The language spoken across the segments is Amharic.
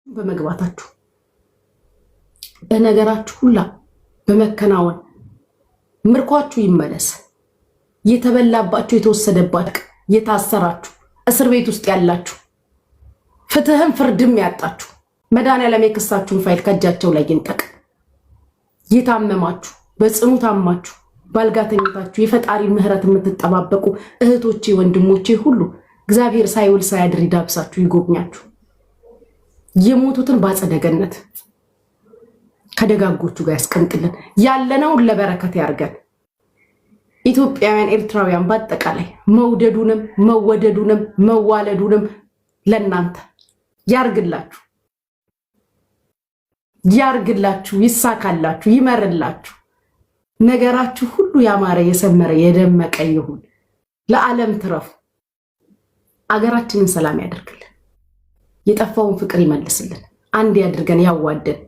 በመግባታችሁ በነገራችሁ ሁላ በመከናወን ምርኳችሁ ይመለስ። የተበላባችሁ የተወሰደባችሁ የታሰራችሁ እስር ቤት ውስጥ ያላችሁ ፍትህም ፍርድም ያጣችሁ መድኃኒዓለም የክሳችሁን ፋይል ከእጃቸው ላይ ይንጠቅ። የታመማችሁ በጽኑ ታማችሁ ባልጋ ተኝታችሁ የፈጣሪ ምህረት የምትጠባበቁ እህቶቼ ወንድሞቼ ሁሉ እግዚአብሔር ሳይውል ሳያድር ይዳብሳችሁ ይጎብኛችሁ። የሞቱትን ባጸደ ገነት ከደጋጎቹ ጋር ያስቀምጥልን። ያለነውን ለበረከት ያርገን። ኢትዮጵያውያን ኤርትራውያን በአጠቃላይ መውደዱንም መወደዱንም መዋለዱንም ለናንተ ያርግላችሁ ያርግላችሁ፣ ይሳካላችሁ፣ ይመርላችሁ። ነገራችሁ ሁሉ ያማረ የሰመረ የደመቀ ይሁን። ለዓለም ትረፉ። አገራችንን ሰላም ያደርግልን። የጠፋውን ፍቅር ይመልስልን። አንድ ያድርገን፣ ያዋደን።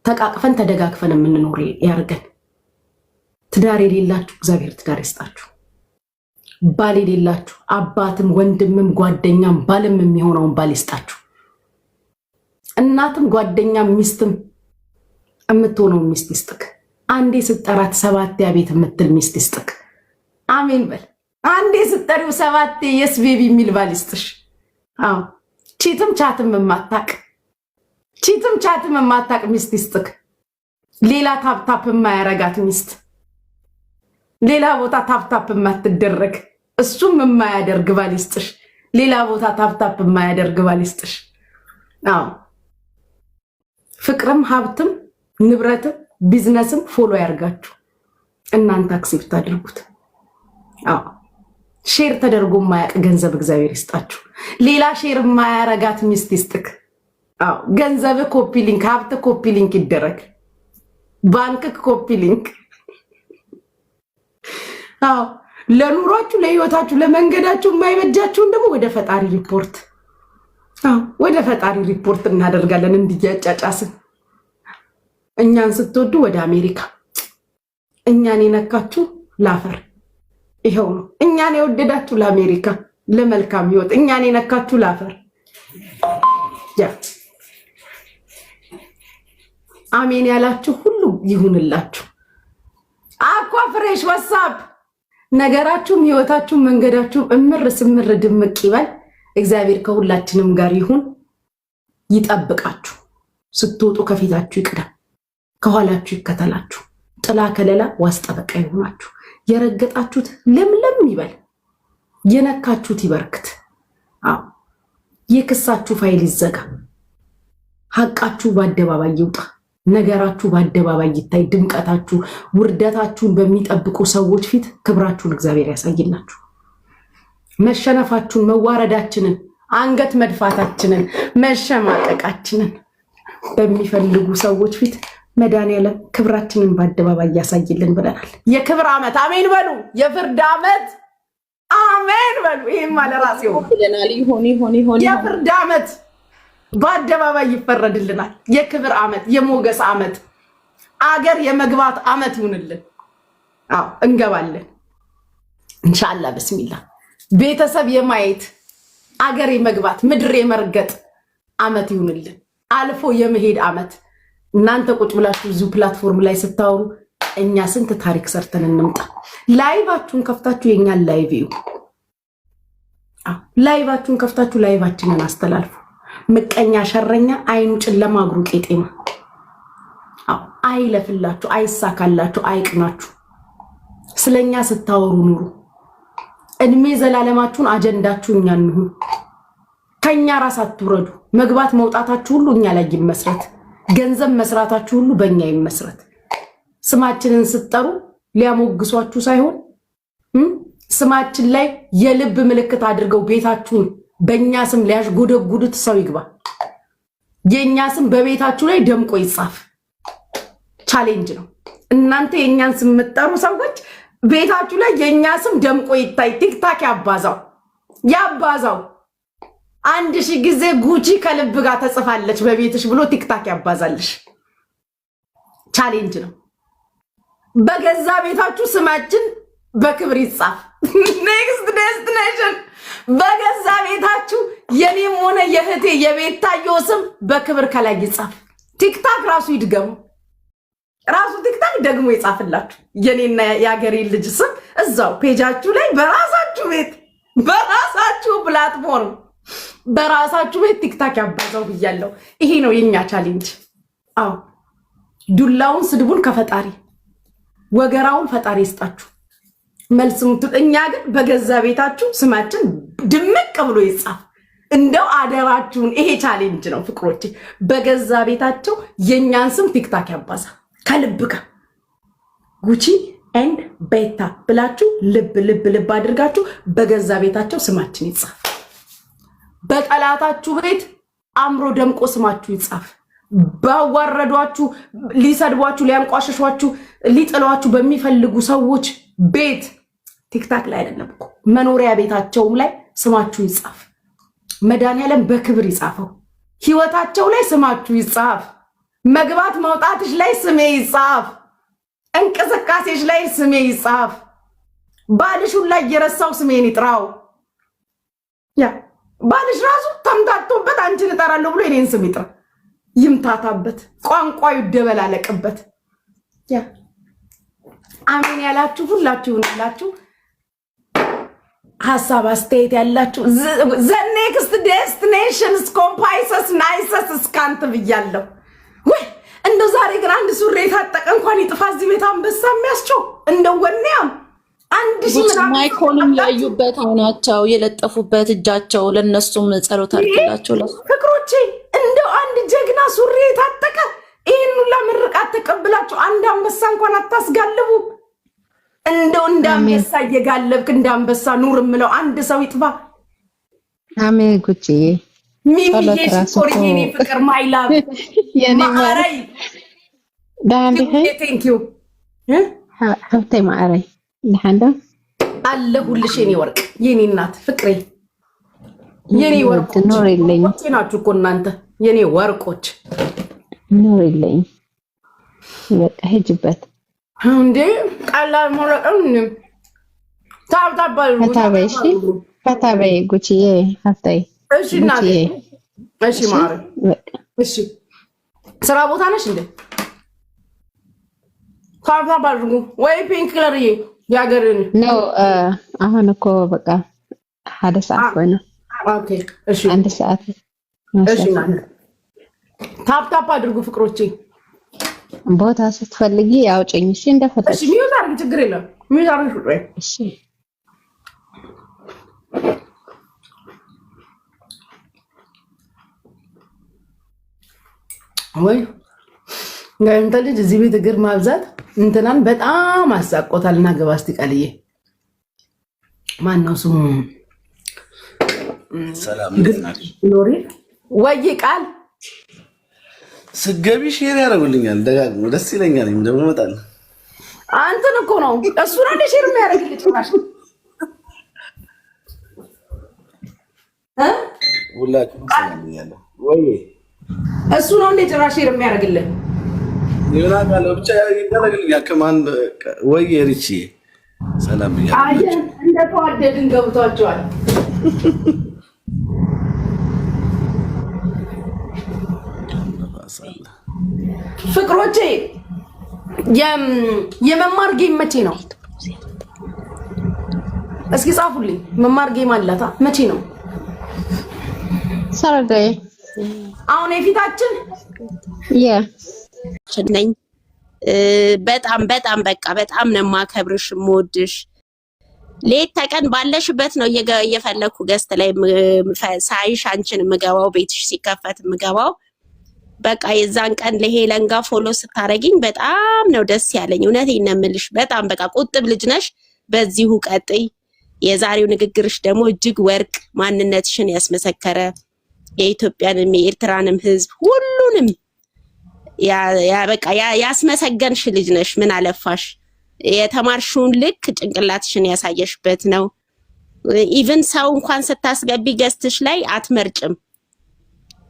ተቃቅፈን ተደጋግፈን የምንኖር ያርገን። ትዳር የሌላችሁ እግዚአብሔር ትዳር ይስጣችሁ። ባል የሌላችሁ አባትም ወንድምም ጓደኛም ባልም የሚሆነውን ባል ይስጣችሁ። እናትም ጓደኛም ሚስትም የምትሆነው ሚስት ይስጥክ። አንዴ ስጠራት ሰባቴ አቤት የምትል ሚስት ይስጥክ። አሜን በል። አንዴ ስጠሪው ሰባቴ የስ ቤቢ የሚል ባል ይስጥሽ። አዎ ቺትም ቻትም የማታቅ ሚስት ይስጥክ። ሌላ ታፕታፕ የማያረጋት ሚስት፣ ሌላ ቦታ ታፕታፕ የማትደረግ እሱም የማያደርግ ባል ይስጥሽ። ሌላ ቦታ ታፕታፕ የማያደርግ ባል ይስጥሽ። አዎ ፍቅርም ሀብትም ንብረትም ቢዝነስም ፎሎ ያርጋችሁ። እናንተ አክሴፕት አድርጉት። አዎ ሼር ተደርጎ የማያቅ ገንዘብ እግዚአብሔር ይስጣችሁ። ሌላ ሼር የማያረጋት ሚስት ይስጥክ። አዎ ገንዘብ ኮፒ ሊንክ፣ ሀብት ኮፒ ሊንክ ይደረግ፣ ባንክ ኮፒ ሊንክ። አዎ ለኑሯችሁ ለህይወታችሁ ለመንገዳችሁ የማይበጃችሁን ደግሞ ወደ ፈጣሪ ሪፖርት፣ አዎ ወደ ፈጣሪ ሪፖርት እናደርጋለን። እንዲያጫጫስን እኛን ስትወዱ ወደ አሜሪካ፣ እኛን የነካችሁ ላፈር ይሄው ነው። እኛን የወደዳችሁ ለአሜሪካ ለመልካም ህይወት፣ እኛን የነካችሁ ላፈር። ያ አሜን ያላችሁ ሁሉ ይሁንላችሁ። አኳ ፍሬሽ ዋትስአፕ ነገራችሁም ህይወታችሁም መንገዳችሁም እምር ስምር ድምቅ ይበል። እግዚአብሔር ከሁላችንም ጋር ይሁን፣ ይጠብቃችሁ። ስትወጡ ከፊታችሁ ይቅደም፣ ከኋላችሁ ይከተላችሁ። ጥላ ከለላ ዋስ ጠበቃ ይሆናችሁ። የረገጣችሁት ለምለም ይበል፣ የነካችሁት ይበርክት። አዎ የክሳችሁ ፋይል ይዘጋ፣ ሐቃችሁ በአደባባይ ይውጣ፣ ነገራችሁ በአደባባይ ይታይ። ድምቀታችሁ ውርደታችሁን በሚጠብቁ ሰዎች ፊት ክብራችሁን እግዚአብሔር ያሳይላችሁ። መሸነፋችሁን መዋረዳችንን አንገት መድፋታችንን መሸማቀቃችንን በሚፈልጉ ሰዎች ፊት መድኃኒዓለም ክብራችንን በአደባባይ ያሳይልን ብለናል። የክብር ዓመት አሜን በሉ። የፍርድ ዓመት አሜን በሉ። ይሄም ማለት ራሴው ብለናል። ይሁን የፍርድ ዓመት በአደባባይ ይፈረድልናል። የክብር ዓመት፣ የሞገስ ዓመት፣ አገር የመግባት ዓመት ይሁንልን። አዎ እንገባለን ኢንሻአላህ። በስሚላህ ቤተሰብ የማየት አገር የመግባት ምድር የመርገጥ ዓመት ይሁንልን። አልፎ የመሄድ ዓመት። እናንተ ቁጭ ብላችሁ እዚሁ ፕላትፎርም ላይ ስታወሩ እኛ ስንት ታሪክ ሰርተን እንምጣ። ላይቫችሁን ከፍታችሁ የኛን ላይቭ እዩ። ላይቫችሁን ከፍታችሁ ላይቫችንን አስተላልፉ። ምቀኛ ሸረኛ አይኑ ጨለማ እግሩ ቄጤማ አይለፍላችሁ፣ አይሳካላችሁ፣ አይቅናችሁ። ስለኛ ስታወሩ ኑሩ። እድሜ ዘላለማችሁን አጀንዳችሁ እኛ እንሁን። ከኛ ራስ አትውረዱ። መግባት መውጣታችሁ ሁሉ እኛ ላይ ይመስረት። ገንዘብ መስራታችሁ ሁሉ በእኛ ይመስረት። ስማችንን ስትጠሩ ሊያሞግሷችሁ ሳይሆን ስማችን ላይ የልብ ምልክት አድርገው ቤታችሁን በእኛ ስም ሊያሽጎደጉዱት ሰው ይግባ። የእኛ ስም በቤታችሁ ላይ ደምቆ ይጻፍ። ቻሌንጅ ነው። እናንተ የእኛን ስም የምትጠሩ ሰዎች ቤታችሁ ላይ የእኛ ስም ደምቆ ይታይ። ቲክታክ ያባዛው 1000 ጊዜ ጉቺ ከልብ ጋር ተጽፋለች በቤትሽ ብሎ ቲክታክ ያባዛልሽ። ቻሌንጅ ነው። በገዛ ቤታችሁ ስማችን በክብር ይጻፍ። ኔክስት ዴስቲኔሽን በገዛ ቤታችሁ የኔም ሆነ የእህቴ የቤታዮ ስም በክብር ከላይ ይጻፍ። ቲክታክ ራሱ ይድገሙ። ራሱ ቲክታክ ደግሞ ይጻፍላችሁ የኔና የአገሬ ልጅ ስም እዛው ፔጃችሁ ላይ በራሳችሁ ቤት በራሳችሁ ፕላትፎርም በራሳችሁ ቤት ቲክታክ ያባዛው ብያለሁ። ይሄ ነው የኛ ቻሌንጅ። አዎ ዱላውን ስድቡን ከፈጣሪ ወገራውን ፈጣሪ ይስጣችሁ። መልስም እኛ ግን በገዛ ቤታችሁ ስማችን ድምቅ ብሎ ይጻፍ። እንደው አደራችሁን። ይሄ ቻሌንጅ ነው ፍቅሮቼ። በገዛ ቤታቸው የኛን ስም ቲክታክ ያባዛ ከልብ ጋር ጉቺ ኤንድ ቤታ ብላችሁ ልብ ልብ ልብ አድርጋችሁ በገዛ ቤታቸው ስማችን ይጻፍ። በጠላታችሁ ቤት አምሮ ደምቆ ስማችሁ ይጻፍ። ባዋረዷችሁ ሊሰድቧችሁ ሊያንቋሽሿችሁ ሊጥሏችሁ በሚፈልጉ ሰዎች ቤት ቲክታክ ላይ አይደለም እኮ መኖሪያ ቤታቸውም ላይ ስማችሁ ይጻፍ። መድኃኒዓለም በክብር ይጻፈው። ህይወታቸው ላይ ስማችሁ ይጻፍ። መግባት መውጣትሽ ላይ ስሜ ይጻፍ። እንቅስቃሴሽ ላይ ስሜ ይጻፍ። ባልሹን ላይ የረሳው ስሜን ይጥራው። ያ ባልሽ ራሱ ተምታቶበት አንቺን እጠራለሁ ብሎ የኔን ስም ይጥራ። ይምታታበት፣ ቋንቋው ይደበላለቅበት። ያ አሜን ያላችሁ ሁላችሁ ይሁንላችሁ። ሐሳብ አስተያየት ያላችሁ the next destination ኮምፓይሰስ ናይሰስ እስካንት ብያለሁ። ወይ እንደው ዛሬ ግን አንድ ሱሪ የታጠቀ እንኳን ይጥፋ እዚህ ቤት አንበሳ የሚያስቸው እንደው ወኔያም አንድ ሺህ ምናምን ማይኮንም ያዩበት አይናቸው የለጠፉበት እጃቸው ለነሱም ጸሎት አድርጋቸው ፍቅሮቼ እንደው አንድ ጀግና ሱሪ የታጠቀ ይሄን ሁላ ምርቃት ተቀብላችሁ አንድ አንበሳ እንኳን አታስጋልቡ። እንደው እንዳንበሳ እየጋለብክ እንዳንበሳ ኑር ምለው አንድ ሰው ይጥፋ። አሜን ጉቺ ሚሚዬ ሽኮርዬ ፍቅር ማይላብ የኔ ማረይ ዳንዴ ቴንክ ዩ ሀብቴ ማረይ ለሐንዳ አለሁልሽ የኔ ወርቅ የኔ እናት ፍቅሬ የኔ ወርቅ ኖር የለኝ ናችሁ እኮ እናንተ የኔ ወርቆች ኖር የለኝ። በቃ ሂጅበት እንዴ ቀላል ሞረቀም ታብታባሉ ፈታበይ እሺ ፈታበይ ጉቺዬ ሀብቴ እሺ እናቴ እሺ ማረ እሺ ስራ ቦታ ነሽ እንዴ? ታብታባሉ ወይ ፒንክ ከለርዬ ያገርን ነው አሁን እኮ በቃ ሓደ ሰዓት ወይ ነው። ኦኬ እሺ አንድ ሰዓት እሺ ማለት ታፕታፕ አድርጉ ፍቅሮቼ። ቦታ ስትፈልጊ አውጪኝ እሺ። እንደፈለግሽ እሺ ሚውት አድርጊ ችግር የለም ሚውት አድርጊ ፍቅሬ እሺ። ወይ እንተ ልጅ እዚህ ቤት እግር ማብዛት እንትናን በጣም አሳቆታልና ገባ እስቲ ቃልዬ ማን ነው ስሙ? ሰላም እንዴት ናችሁ? ሎሪ ወይ ቃል ስገቢ ሼር ያደርጉልኛል ደጋግሞ ደስ ይለኛል። ደግሞ እመጣለሁ። አንተን እኮ ነው እሱ ነው እንደ ሼር የሚያደርግልኝ ጭራሽ ሁላችሁም ሰላም ብያለሁ። ወይ እሱ ነው እንደ ጭራሽ ሼር የሚያደርግልኝ ይሆና ካለ ብቻ ይደረግልኛል። ከማን ወይ ሪቺ ሰላም ብያለሁ። አየን እንደተዋደድን ገብቷቸዋል። ፍቅሮቼ የመማር ጌም መቼ ነው? እስኪ ጻፉልኝ። መማር ጌም አላታ መቼ ነው? ሰርጋዬ አሁን የፊታችን ነኝ። በጣም በጣም በቃ በጣም ነው የማከብርሽ የምወድሽ። ሌት ተቀን ባለሽበት ነው እየፈለኩ ገስት ላይ ሳይሽ አንቺን የምገባው ቤትሽ ሲከፈት የምገባው። በቃ የዛን ቀን ለሄለን ጋር ፎሎ ስታረጊኝ በጣም ነው ደስ ያለኝ። እውነቴን ነው የምልሽ። በጣም በቃ ቁጥብ ልጅ ነሽ። በዚሁ ቀጥይ። የዛሬው ንግግርሽ ደግሞ እጅግ ወርቅ ማንነትሽን ያስመሰከረ የኢትዮጵያንም የኤርትራንም ሕዝብ ሁሉንም በቃ ያስመሰገንሽ ልጅ ነሽ። ምን አለፋሽ የተማርሽውን ልክ ጭንቅላትሽን ያሳየሽበት ነው። ኢቭን ሰው እንኳን ስታስገቢ ገስትሽ ላይ አትመርጭም።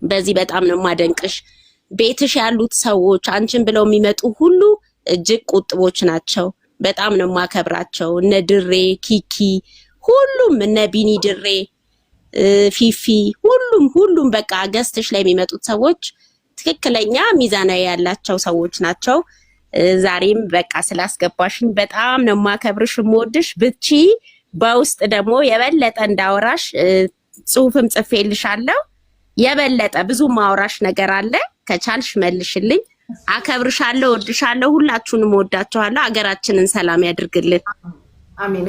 በዚህ በጣም ነው ማደንቅሽ። ቤትሽ ያሉት ሰዎች አንቺን ብለው የሚመጡ ሁሉ እጅግ ቁጥቦች ናቸው። በጣም ነው ማከብራቸው። እነ ድሬ ኪኪ ሁሉም እነ ቢኒ ድሬ ፊፊ ሁሉም በቃ ገስትሽ ላይ የሚመጡት ሰዎች ትክክለኛ ሚዛናዊ ያላቸው ሰዎች ናቸው። ዛሬም በቃ ስላስገባሽኝ በጣም ነው ማከብርሽ የምወድሽ። ብቻ በውስጥ ደግሞ የበለጠ እንዳወራሽ ጽሁፍም ጽፌልሻለሁ። የበለጠ ብዙ ማውራሽ ነገር አለ። ከቻልሽ መልሽልኝ። አከብርሻለሁ፣ ወድሻለሁ። ሁላችሁንም ወዳችኋለሁ። ሀገራችንን ሰላም ያድርግልን። አሜን።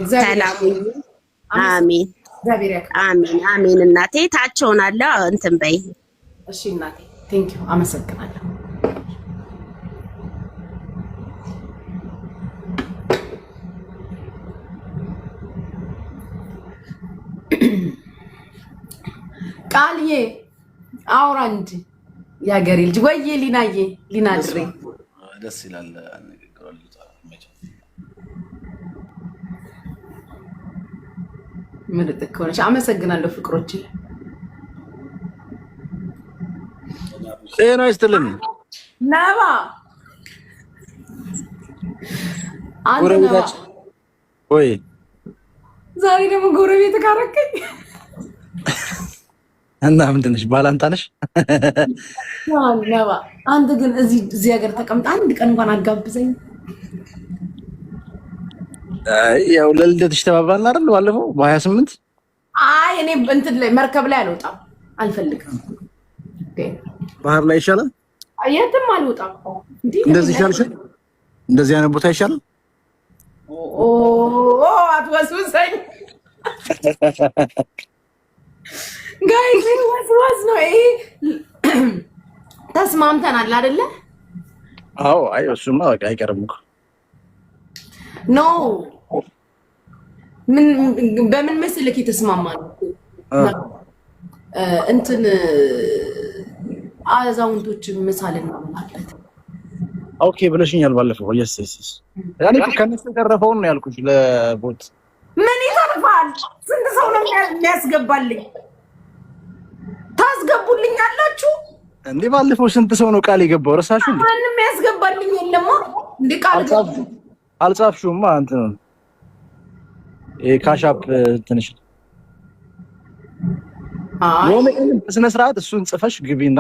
እግዚአብሔር አሜን አሜን። እናቴ ታቸውናለሁ እንትን በይ። እሺ እናቴ ቴንክ ዩ አመሰግናለሁ። ቃልዬ አውራ እንጂ ያገሬ ልጅ ወይዬ ሊናዬ ሊና ድሬ ደስ ይላል። ምርጥ እኮ ነሽ። አመሰግናለሁ ፍቅሮቼ። ጤና ይስጥልኝ ነባ ጎረቤታችን ወይ ዛሬ ደግሞ ጎረቤት ካረከኝ እና ምንድን ነሽ? ባላንጣ ነሽ? ነባ አንተ ግን እዚህ ሀገር ተቀምጣ አንድ ቀን እንኳን አጋብዘኝ። ያው ለልደትሽ ተባባልን አይደል? ባለፈው በ28 አይ እኔ እንትን ላይ መርከብ ላይ አልወጣም፣ አልፈልግም። ባህር ላይ ይሻላል። የትም አልወጣም። እንደዚህ ይሻልሻል። እንደዚህ አይነት ቦታ ይሻላል። ኦ አትወስውሰኝ ጋይስ፣ ወስዋስ ነው ይሄ። ተስማምተናል አይደለ? አዎ። አይ እሱማ በቃ አይቀርም እኮ ኖ በምን መስልክ የተስማማን እንትን አዛውንቶች ምሳሌ ማለት ኦኬ ብለሽኛል ባለፈው። yes ያኔ ከነሱ ተረፈውን ነው ያልኩሽ። ለቦት ምን ይተርፋል? ስንት ሰው ነው የሚያስገባልኝ? ታስገቡልኝ አላችሁ እንዴ? ባለፈው ስንት ሰው ነው ቃል የገባው? ረሳሹ እንዴ? ማንንም ያስገባልኝ የለም እንዴ? ቃል አልጻፍሽውማ እንትን ካሻፕ ትንሽ የሆነ በስነ ስርዓት እሱን ጽፈሽ ግቢና